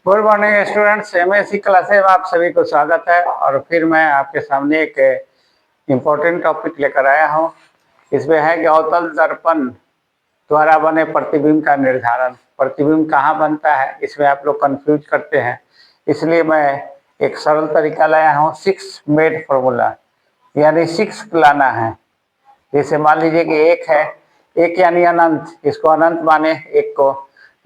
Good morning students, MSc classes में आप सभी को स्वागत है। और फिर मैं आपके सामने एक इम्पोर्टेंट टॉपिक लेकर आया हूँ। इसमें है कि अवतल दर्पण द्वारा बने प्रतिबिंब का निर्धारण। प्रतिबिंब कहाँ बनता है, इसमें आप लोग कंफ्यूज करते हैं, इसलिए मैं एक सरल तरीका लाया हूँ। 6 मेड फॉर्मूला, यानी 6 लाना है। जैसे मान लीजिए कि एक है, एक यानी अनंत, इसको अनंत माने एक को,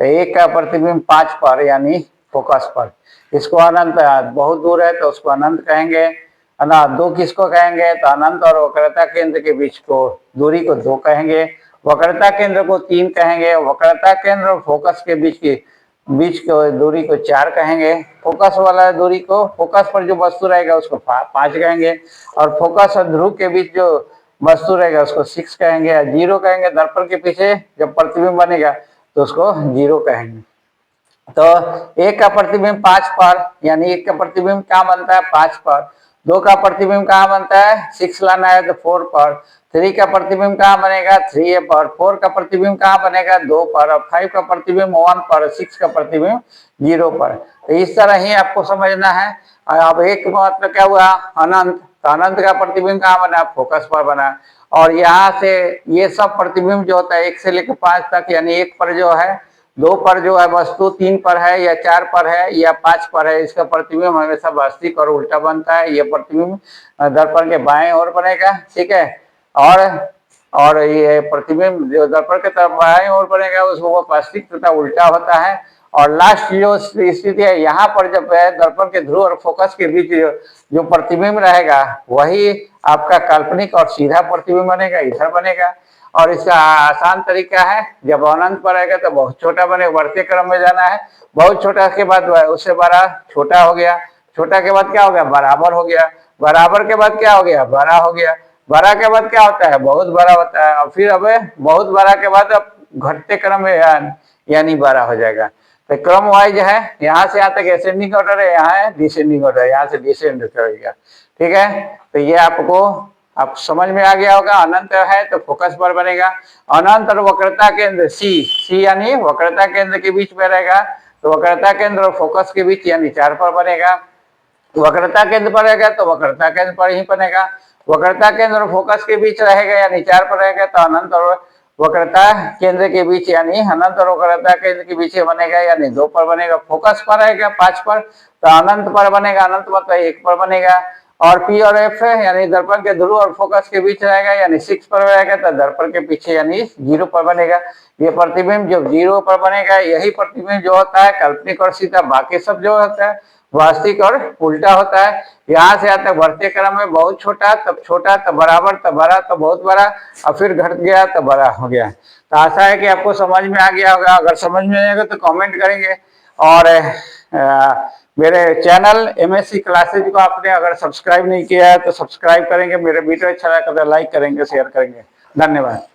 तो एक का प्रतिबिंब 5 पर यानी फोकस पर। इसको अनंत बहुत दूर है तो उसको अनंत कहेंगे। अनंत 2 किसको कहेंगे, तो अनंत और वक्रता केंद्र के बीच को दूरी को 2 कहेंगे। वक्रता केंद्र को 3 कहेंगे। वक्रता केंद्र और फोकस के बीच को दूरी को 4 कहेंगे। फोकस वाला दूरी को, फोकस पर जो वस्तु रहेगा उसको 5 कहेंगे। और फोकस और ध्रुव के बीच जो वस्तु रहेगा उसको 6 कहेंगे। या 0 कहेंगे। दर्पण के पीछे जब प्रतिबिंब बनेगा तो उसको 0 कहेंगे। तो एक का प्रतिबिंब 5 पर, यानी एक का प्रतिबिंब कहाँ बनता है, 5 पर। 2 का प्रतिबिंब कहाँ बनता है, 6 लाना है तो 4 पर। 3 का प्रतिबिंब कहाँ बनेगा, 3 पर। 4 का प्रतिबिंब कहाँ बनेगा, 2 पर। और 5 का प्रतिबिंब 1 पर। 6 का प्रतिबिंब 0 पर। तो इस तरह ही आपको समझना है। अब एक मतलब क्या हुआ, अनंत। तो अनंत का प्रतिबिंब कहाँ बना, फोकस पर बना। और यहाँ से ये सब प्रतिबिंब जो होता है 1 से लेकर 5 तक, यानी 1 पर जो है, 2 पर जो है वस्तु, 3 पर है या 4 पर है या 5 पर है, इसका प्रतिबिंब हमेशा वास्तविक और उल्टा बनता है। ये प्रतिबिंब दर्पण के बाएं ओर बनेगा, ठीक है। और ये प्रतिबिंब जो दर्पण के तरफ बाएं ओर बनेगा उसको वो वास्तविक तथा उल्टा होता है। और लास्ट जो स्थिति है, यहाँ पर जब है दर्पण के ध्रुव और फोकस के बीच जो प्रतिबिंब रहेगा वही आपका काल्पनिक और सीधा प्रतिबिंब बनेगा, इधर बनेगा। और इसका आसान तरीका है, जब अनंत पर आएगा तो बहुत छोटा बने, बढ़ते क्रम में जाना है। बहुत छोटा के बाद उससे बड़ा छोटा हो गया, छोटा के बाद क्या हो गया, बराबर हो गया, बराबर के बाद क्या हो गया, बड़ा हो गया, बड़ा के बाद क्या होता है, बहुत बड़ा होता है। और फिर अब बहुत बड़ा के बाद अब घटते क्रम में यानी बड़ा हो जाएगा। तो क्रम वाइज है, यहाँ से यहाँ तक असेंडिंग ऑर्डर है, यहाँ है डिसेंडिंग ऑर्डर, यहाँ से डिसेंड करेगा, ठीक है। तो ये आप समझ में आ गया होगा। अनंत है तो फोकस पर बनेगा। अनंत और वक्रता केंद्र सी यानी वक्रता केंद्र के बीच में रहेगा, तो वक्रता केंद्र और फोकस के बीच यानी 4 पर बनेगा। वक्रता केंद्र पर रहेगा तो वक्रता केंद्र पर ही बनेगा। वक्रता केंद्र और फोकस के बीच रहेगा यानी 4 पर रहेगा, तो अनंत और वक्रता केंद्र के बीच यानी अनंत और वक्रता केंद्र के बीच बनेगा यानी 2 पर बनेगा। फोकस पर रहेगा 5 पर, तो अनंत पर बनेगा, अनंत मतलब 1 पर बनेगा। और पी और एफ है यानी दर्पण के ध्रुव और फोकस के बीच रहेगा यानी 6 पर रहेगा, तो दर्पण के पीछे यानी 0 पर बनेगा। ये प्रतिबिंब जब 0 पर बनेगा, यही प्रतिबिंब जो होता है काल्पनिक और सीधा, बाकी सब जो होता है वास्तविक और उल्टा होता है। यहाँ से आता है बढ़ते क्रम में, बहुत छोटा तब बराबर, तब बड़ा, तब बहुत बड़ा, और फिर घट गया तो बड़ा हो गया। तो आशा है कि आपको समझ में आ गया होगा। अगर समझ में आएगा तो कमेंट करेंगे। और मेरे चैनल एमएससी क्लासेज को आपने अगर सब्सक्राइब नहीं किया है तो सब्सक्राइब करेंगे। मेरे वीडियो अच्छा लगा तो लाइक करेंगे, शेयर करेंगे। धन्यवाद।